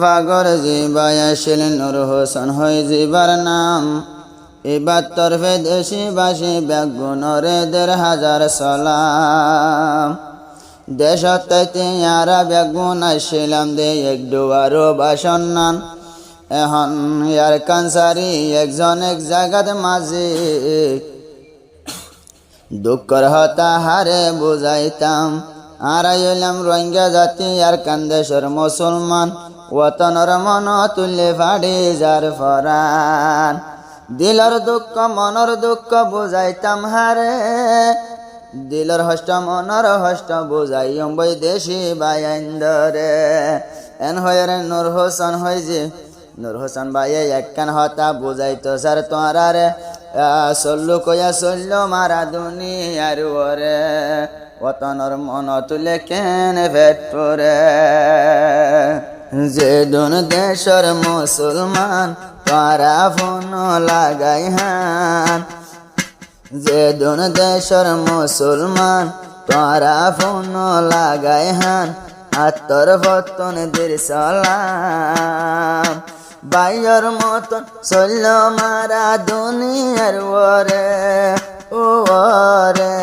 ফাগর জিবায় আসিলেন নূর হোসেন হই জিবার নাম। এবার তরফে দেশিবাসী ব্যাগুণরে ১,৫০০ সালাম। দেশতে ইয়ারা ব্যাগুণ আসিলাম দে এক দুয়ারো বাসন্নান। এখন ইয়ার কানসারি একজন এক জাগাত মাঝি দুঃখর হতা হারে বুঝাইতাম। আড়াইলাম রোহিঙ্গা জাতি আর কান্দেশর মুসলমান ওতনর মন তুলে ফাড়ি যার ফরান। দিলর দুঃখ মনর দুঃখ বুঝাইতাম হারে, দিলর হষ্ট মনর হষ্ট বুঝাইম বৈদেশি বাইন্দরে। এন হয়ে নূর হোসেন হই যে নূর হোসেন ভাইয়ে একখান হতা বুঝাইতো স্যার তোরারে। চল্লু কয়া চল্ল মারা দুনিয়ার ওরে, ওতনর মন তুলে কেন ভেটরে। যে দুন দেশর মুসলমান তোরা ফোন লাগাই হান, যে দুন দেশর মুসলমান তোরা ফোন লাগাই হান। আত্মর বতন দের সালাম, বাইয়ের মতন চল্ল মারা দুনিয়ার ওরে ওরে।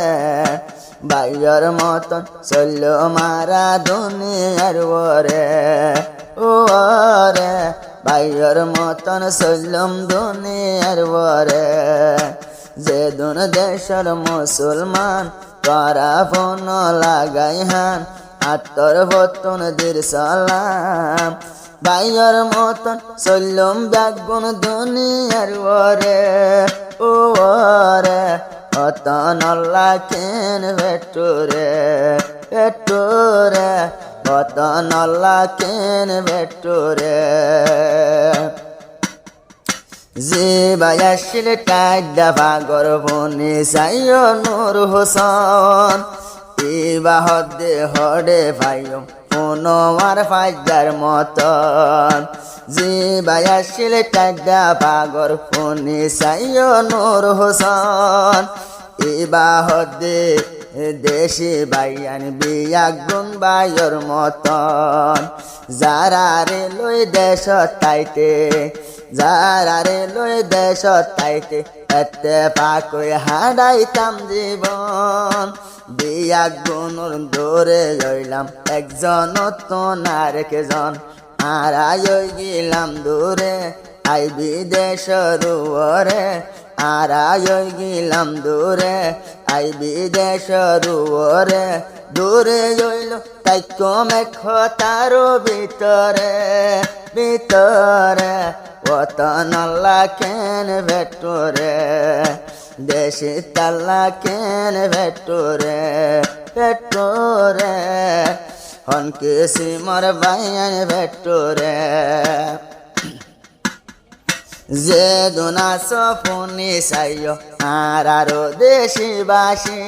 বাইয়ের মতন চল্ল মারা দুনিয়ার ওরে ওরে। বাইয়ের মতন চল্লম দুনিয়ার ওরে। যে দুন দেশের মুসলমান তোরা ফোন লাগাই হান। আত্মর বতন দের সালাম, বাইয়ের মতন চল্লম ব্যাগুণ দুনিয়ার ওরে ওরে। অতন আল্লাহ কেন ভেটরে ভেটরে, অতন আল্লাহ কেন ভেটরে। যে বায়াসিল টাইডা ভাগর বনি সাইয় নূর হোসেন। ইবাহদে হডে ভাইম পুনমার ফাইজার মতন। যে বায়াসিল টাইডা ভাগর বনি সাইয় নূর হোসেন। ইবাহদে দেশি বাইয়ান বিয়াগুন বাইয়ের মতন। যারা রে লই দেশ তাইতে, যারা রে লই দেশ তাইতে এতে পাকই হারাইতাম জীবন। বিয়াগুনুর দৌড়ে রইলাম একজন তো না রেখেজন। আড়াই গেলাম দূরে আই বিদেশর ওরে। আড়াই গেলাম দূরে আই বিদেশর ওরে। দূরে রইল তাই কমে খতারো ভিতরে ভিতরে। ওতন আল্লাহ কেন ভেটরে, দেশি তাল্লা কেন ভেটরে ভেটরে। হনকে সিমর বাইয়ান ভেটরে। যে দুনা সফুনি সাইয় আরো দেশিবাসী।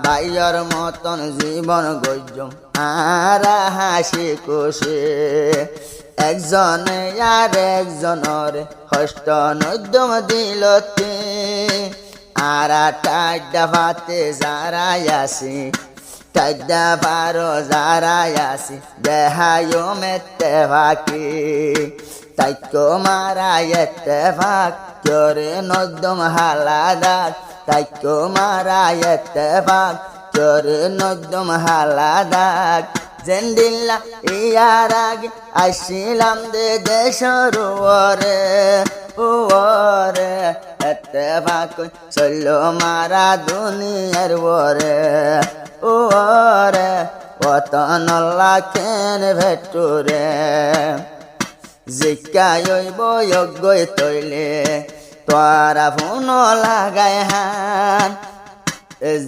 বাইয়ের মতন জীবন গজ্জম আর হাসি খুশি। একজনে আর একজনের হস্ত নদ্যম দিলতে। আর টাইডা ভাতে যারাই আসি, টাইডা বারো যারাই আসি দেহায় মেতে ফাঁকি। তাইকো মারা এতে ফাঁক করে নদ্যম হালাদার। তাইকো মারা এতে ফাঁক করে নদ্যম হালাদার। জেন্দিল্লা ইয়ার আগে আসিলাম দে দেশর ওরে ওরে। এতে ফাঁক চল্ল মারা দুনিয়ার ওরে ওরে। ওতন আল্লাহ কেন ভেটরে। জিজ্ঞায়ব যোগ্যই তৈলে তোরা ফোন লাগাই হান।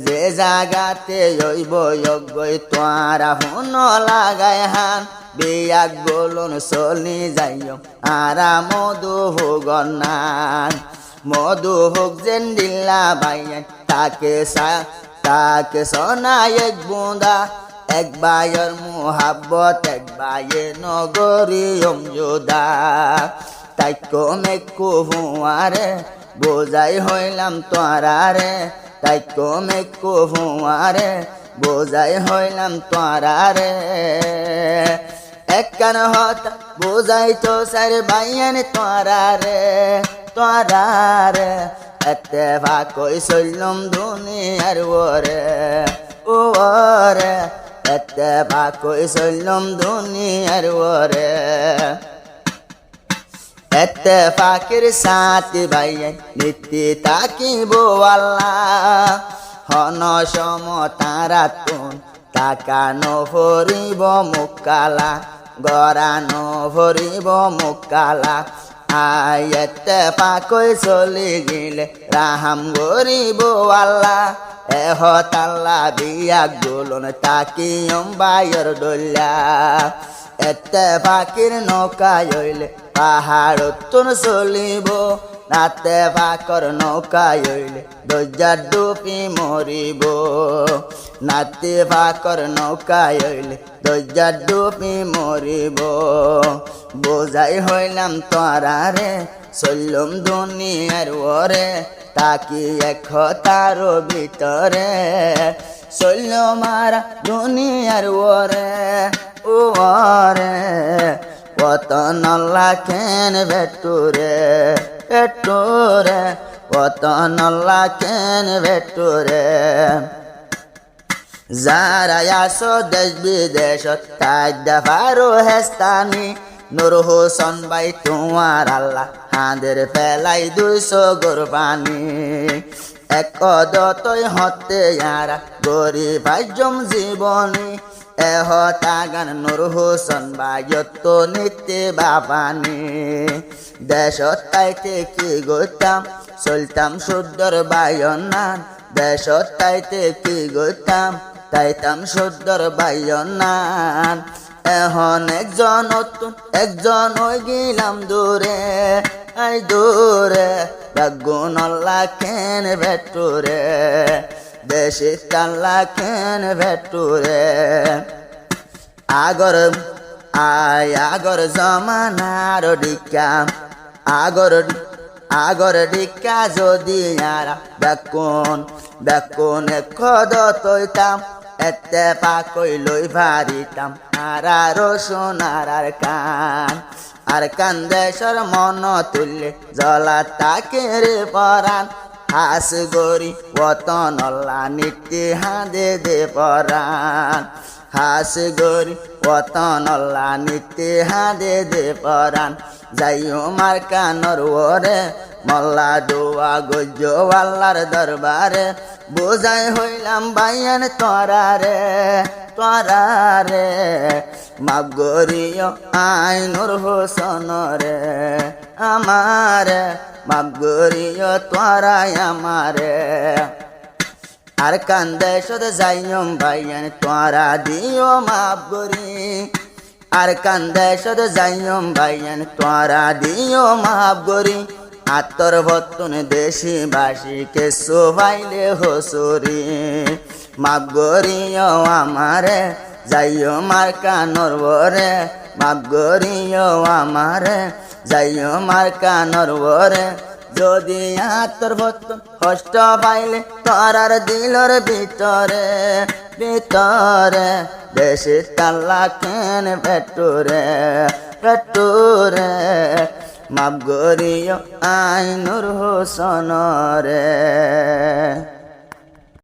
যে জাগাতে জৈব যোগ্যই তোরা ফোন লাগাই হান। বিয়াক বলুন চলি যাইম আরা মধু ভোগন নান। মধু ভোগ যেন দিল্লা বাইয়ান তাকে সোনায় এক বুঁদা। এক বাইয়ের মোহাব্বত এক বাইয়ে নগরী অমজোদা। তাইকো মেকু ভুয়ারে বোঝাই হইলাম তোরারে। তাইকো মেকু ভুয়ারে বোঝাই হইলাম তোরারে। একখান হতা বুঝাইতো স্যার বাইয়ান তোরা রে এত্তেফাক কই চললুম দুনিয়ার ওরে এত্তেফাক কই চললুম দুনিয়ার ওরে এত্তেফাকের সাথে ভাইয়ান নীতি তাকিব আল্লাহ হন সম তারা তুন তাকানো ভরিব মুকালা গড়ানো ভরিব মুকালা আয় এত্তেফাকই চলি গিলে রাহাম গরিব আল্লাহ এহতাল্লা বিয়াক দুলন তাকিয়ম বায়র ডল্লা এত্তেফাকের নৌকায় হইলে পাহাড় তুন চলিব নাত্তেফাকর নৌকায় হইলে দরজার ডুবি মরিব নাত্তেফাকর নৌকায় হইলে দরজার ডুবি মরিব বোঝাই হইলাম তোরা রে চললুম দুনিয়ার ওরে তাকি এক তার ভিতরে চলল মারা দুনিয়ার ওরে ওতন আল্লাহ কেন ভেটুরে ওতন আল্লাহ কেন ভেটুরে যারা আসো দেশ বিদেশত তাই দেখারো হেস্তানি নূর হোসেন ভাই তোমার আল্লাহ হাঁদের ফেলাই 200 গোরবানি এক অদতই হতে ইয়ারা গরিব ভাইজম জীবনী এহতাগান নূর হোসেন ভাইয়ত নিতে বাবানি দেশত তাইতে কি গইতাম চলতাম শুদ্ধর বায়নান দেশত তাইতে কি গইতাম তাইতাম শুদ্ধর বায়নান এখন একজন হয়ে গেলাম দূরে আই দূরে রাগুন আল্লাহ কেন ভেটুরে দেশে তাল্লা কেন ভেটুরে আগর জমানার ডিকা আগর ডিকা যদি আর বেকুন খদ তৈতাম এত্তেফাকই লই ভারিতাম আর সোনার আর কান দেশর মন তুললে জলা তাকে রে পরাণ হাস গরি ওতন আল্লাহ নীতি হাঁদে দে পরাণ হাস গরি ওতন আল্লাহ নীতি হাঁদে দে পরাণ যাইও মার কানর ওরে মল্লা দোয়া গজ্জ আল্লাহর দরবারে বোঝাই হইলাম বাইয়ান তোরা রে মাফ গরিও আই নূর হোসেন রে আমারে মাফ গরিও তোরাই আমারে আর কান্দে সদ যাইম বাইয়ান তোরা দিও মাফ গরি আর কান্দে সদ যাইম বাইয়ান তোরা দিও মাফ গরি আতর ভতুন দেশি বাসি কে সোভাইলে হসুরি মাফ গরিও আমারে যাইও মার কানর ওরে মাফ গরিও আমারে যাইও মার কানর ওরে যদি আতর ভতুন কষ্ট পাইলে তোরার দিলর ভিতরে দেশে তাল্লা কেন ভেটুরে মাফ গরিও আই নূর হোসেন রে।